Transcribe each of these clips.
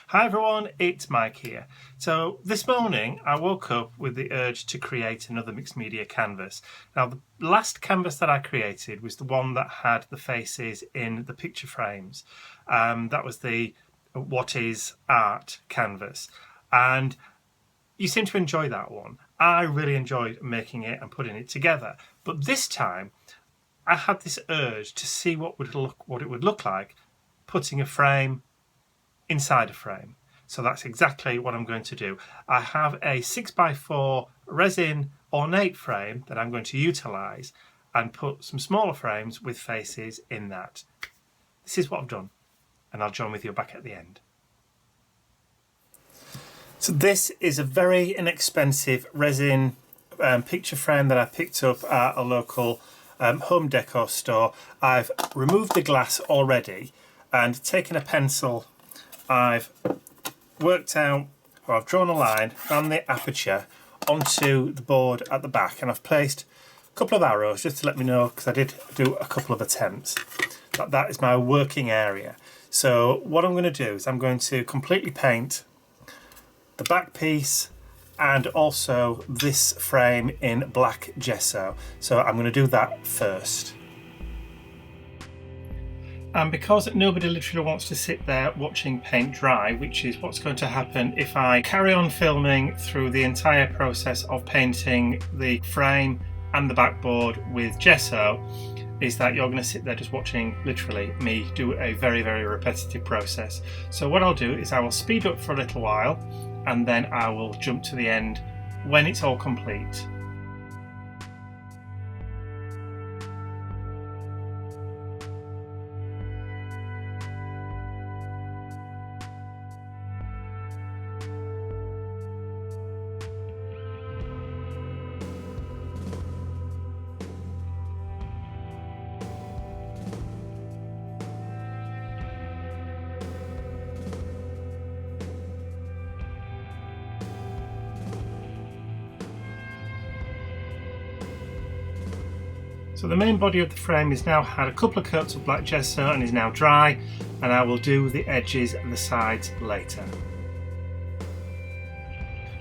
Hi everyone, it's Mike here. So this morning I woke up with the urge to create another mixed media canvas. Now the last canvas that I created was the one that had the faces in the picture frames. That was the What is Art canvas, and you seem to enjoy that one. I really enjoyed making it and putting it together, but this time I had this urge to see what it would look like putting a frame inside a frame. So that's exactly what I'm going to do. I have a 6x4 resin ornate frame that I'm going to utilise and put some smaller frames with faces in that. This is what I've done, and I'll join with you back at the end. So this is a very inexpensive resin picture frame that I picked up at a local home decor store. I've removed the glass already and taken a pencil. I've worked out, or I've drawn a line around the aperture onto the board at the back, and I've placed a couple of arrows just to let me know, because I did do a couple of attempts, that is my working area. So what I'm going to do is I'm going to completely paint the back piece and also this frame in black gesso. So I'm going to do that first. And because nobody literally wants to sit there watching paint dry, which is what's going to happen if I carry on filming through the entire process of painting the frame and the backboard with gesso, is that you're going to sit there just watching literally me do a very, very repetitive process. So what I'll do is I will speed up for a little while, and then I will jump to the end when it's all complete. So the main body of the frame has now had a couple of coats of black gesso and is now dry, and I will do the edges and the sides later.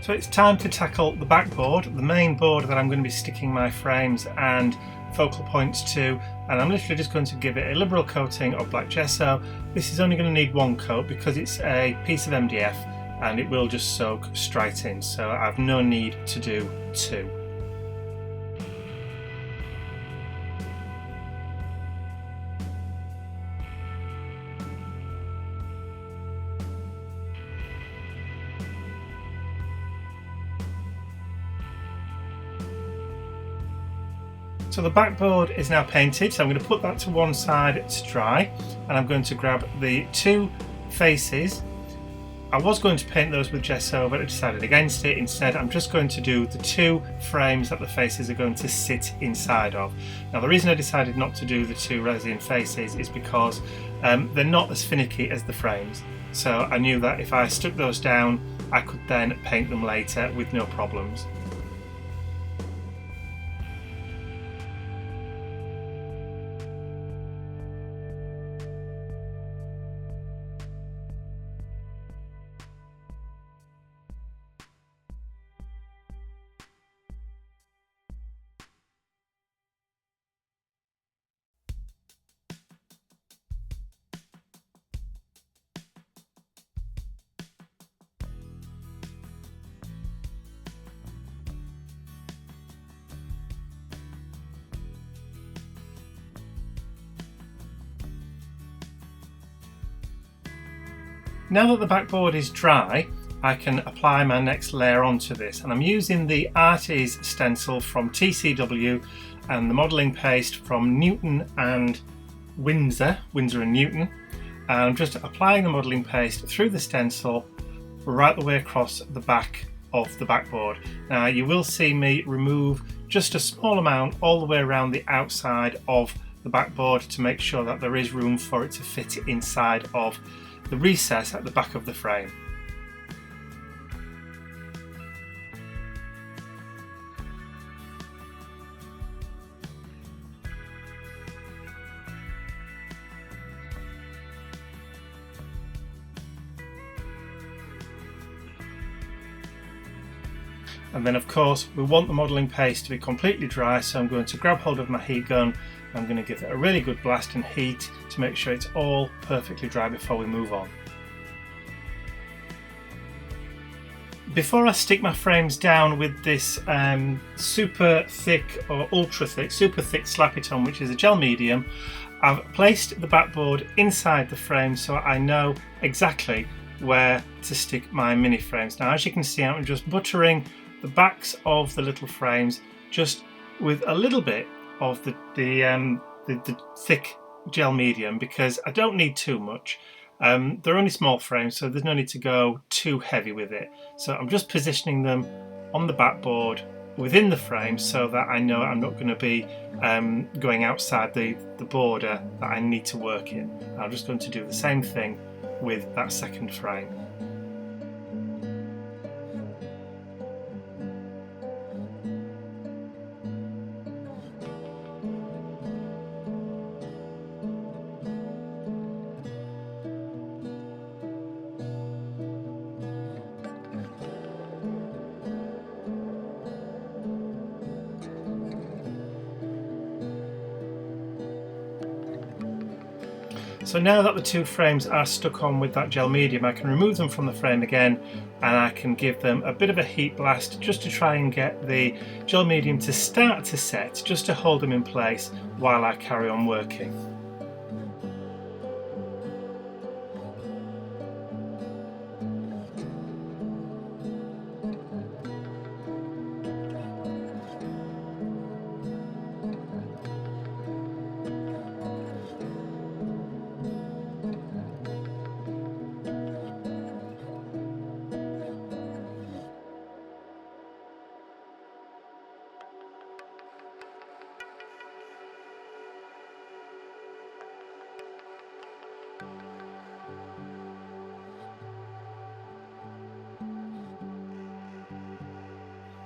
So it's time to tackle the backboard, the main board that I'm going to be sticking my frames and focal points to, and I'm literally just going to give it a liberal coating of black gesso. This is only going to need one coat because it's a piece of MDF and it will just soak straight in, so I have no need to do two. So the backboard is now painted, so I'm going to put that to one side to dry, and I'm going to grab the two faces. I was going to paint those with gesso, but I decided against it. Instead, I'm just going to do the two frames that the faces are going to sit inside of. Now, the reason I decided not to do the two resin faces is because they're not as finicky as the frames. So I knew that if I stuck those down, I could then paint them later with no problems. Now that the backboard is dry, I can apply my next layer onto this, and I'm using the Arties stencil from TCW and the modelling paste from Newton and Windsor and Newton, and I'm just applying the modelling paste through the stencil right the way across the back of the backboard. Now you will see me remove just a small amount all the way around the outside of the backboard to make sure that there is room for it to fit inside of the recess at the back of the frame. And then of course we want the modelling paste to be completely dry, so I'm going to grab hold of my heat gun. I'm going to give it a really good blast and heat to make sure it's all perfectly dry before we move on. Before I stick my frames down with this super thick or ultra thick, super thick Slap-It-On, which is a gel medium, I've placed the backboard inside the frame so I know exactly where to stick my mini frames. Now, as you can see, I'm just buttering the backs of the little frames just with a little bit of the thick gel medium, because I don't need too much. They're only small frames, so there's no need to go too heavy with it. So I'm just positioning them on the backboard within the frame so that I know I'm not going to be going outside the border that I need to work in. I'm just going to do the same thing with that second frame. So now that the two frames are stuck on with that gel medium, I can remove them from the frame again, and I can give them a bit of a heat blast just to try and get the gel medium to start to set, just to hold them in place while I carry on working.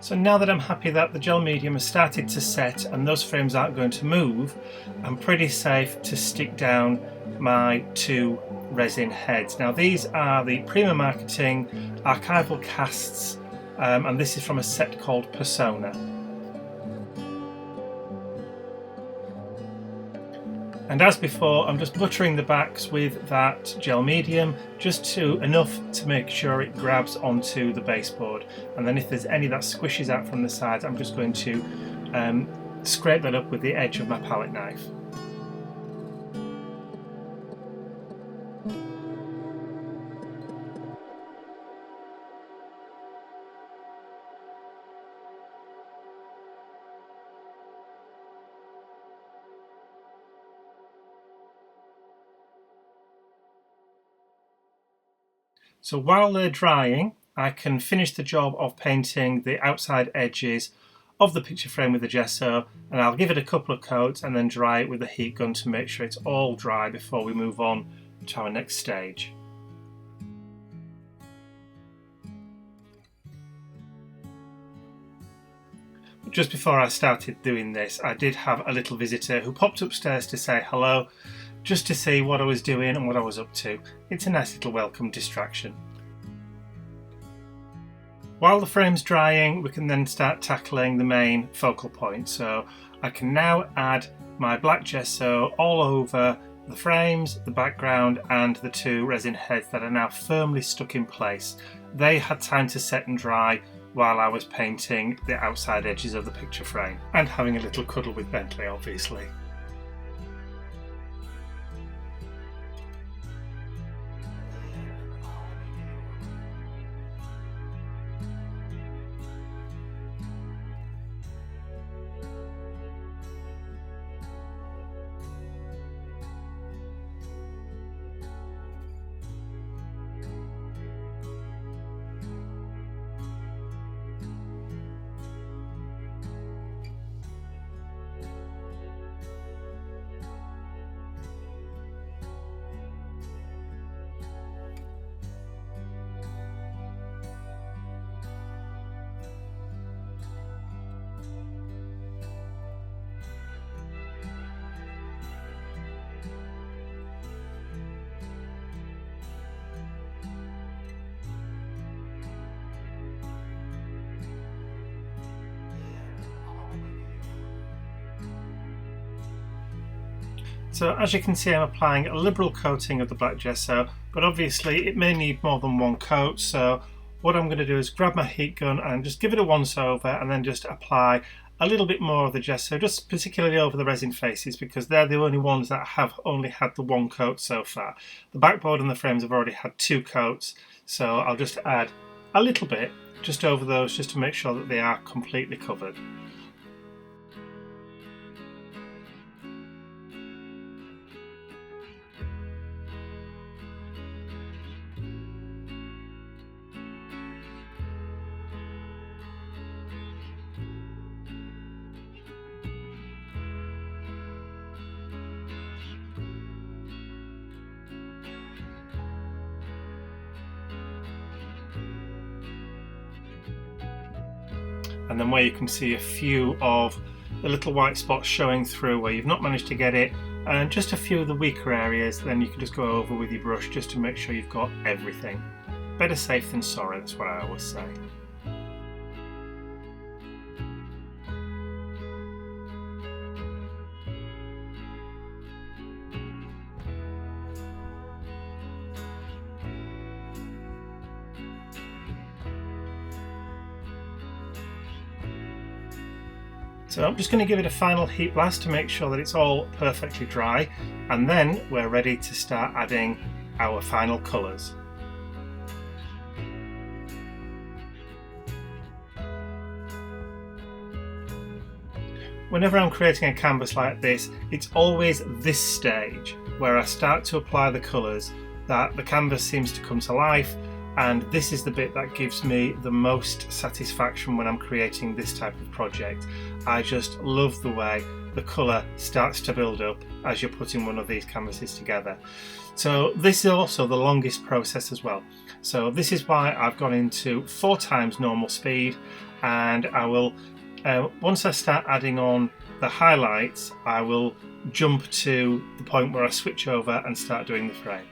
So now that I'm happy that the gel medium has started to set and those frames aren't going to move, I'm pretty safe to stick down my two resin heads. Now these are the Prima Marketing archival casts, and this is from a set called Persona. And as before, I'm just buttering the backs with that gel medium, just enough to make sure it grabs onto the baseboard. And then if there's any that squishes out from the sides, I'm just going to scrape that up with the edge of my palette knife. So while they're drying, I can finish the job of painting the outside edges of the picture frame with the gesso, and I'll give it a couple of coats and then dry it with the heat gun to make sure it's all dry before we move on to our next stage. Just before I started doing this, I did have a little visitor who popped upstairs to say hello, just to see what I was doing and what I was up to. It's a nice little welcome distraction. While the frame's drying, we can then start tackling the main focal point. So I can now add my black gesso all over the frames, the background, and the two resin heads that are now firmly stuck in place. They had time to set and dry while I was painting the outside edges of the picture frame and having a little cuddle with Bentley, obviously. So as you can see, I'm applying a liberal coating of the black gesso, but obviously it may need more than one coat. So what I'm going to do is grab my heat gun and just give it a once over, and then just apply a little bit more of the gesso, just particularly over the resin faces, because they're the only ones that have only had the one coat so far. The backboard and the frames have already had 2 coats, so I'll just add a little bit just over those, just to make sure that they are completely covered. And then where you can see a few of the little white spots showing through where you've not managed to get it, and just a few of the weaker areas, then you can just go over with your brush just to make sure you've got everything. Better safe than sorry, that's what I always say. So I'm just going to give it a final heat blast to make sure that it's all perfectly dry, and then we're ready to start adding our final colours. Whenever I'm creating a canvas like this, it's always this stage where I start to apply the colours that the canvas seems to come to life, and this is the bit that gives me the most satisfaction when I'm creating this type of project. I just love the way the colour starts to build up as you're putting one of these canvases together. So this is also the longest process as well. So this is why I've gone into 4 times normal speed, and I will, once I start adding on the highlights, I will jump to the point where I switch over and start doing the frame.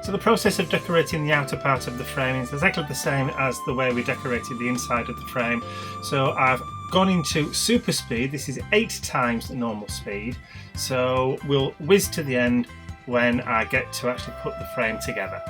So the process of decorating the outer part of the frame is exactly the same as the way we decorated the inside of the frame. So I've gone into super speed. This is 8 times the normal speed. So we'll whiz to the end when I get to actually put the frame together.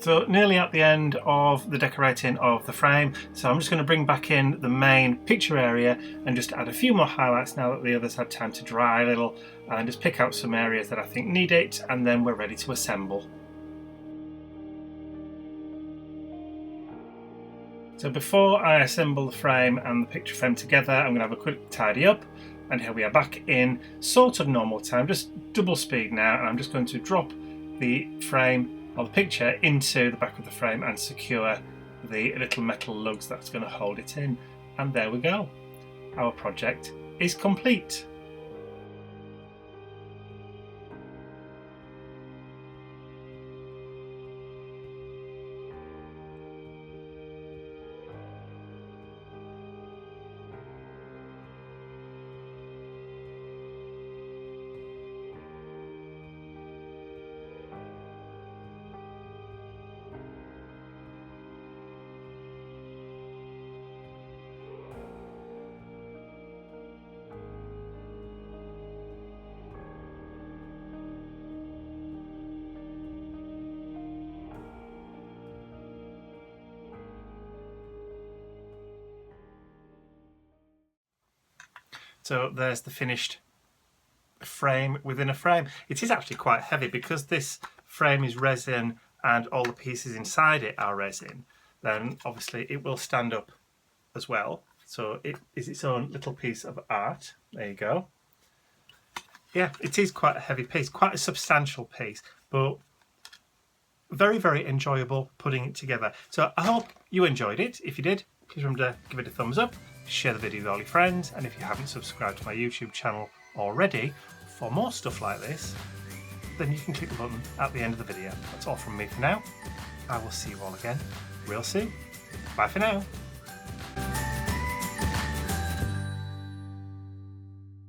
So nearly at the end of the decorating of the frame, so I'm just going to bring back in the main picture area and just add a few more highlights now that the others had time to dry a little, and just pick out some areas that I think need it, and then we're ready to assemble. So before I assemble the frame and the picture frame together, I'm going to have a quick tidy up, and here we are back in sort of normal time, just double speed now, and I'm just going to drop the frame or the picture into the back of the frame and secure the little metal lugs that's going to hold it in. And there we go. Our project is complete. So there's the finished frame within a frame. It is actually quite heavy because this frame is resin and all the pieces inside it are resin. Then obviously it will stand up as well. So it is its own little piece of art. There you go. Yeah, it is quite a heavy piece, quite a substantial piece, but very, very enjoyable putting it together. So I hope you enjoyed it. If you did, please remember to give it a thumbs up, share the video with all your friends, and if you haven't subscribed to my YouTube channel already for more stuff like this, then you can click the button at the end of the video. That's all from me for now. I will see you all again real soon. Bye for now.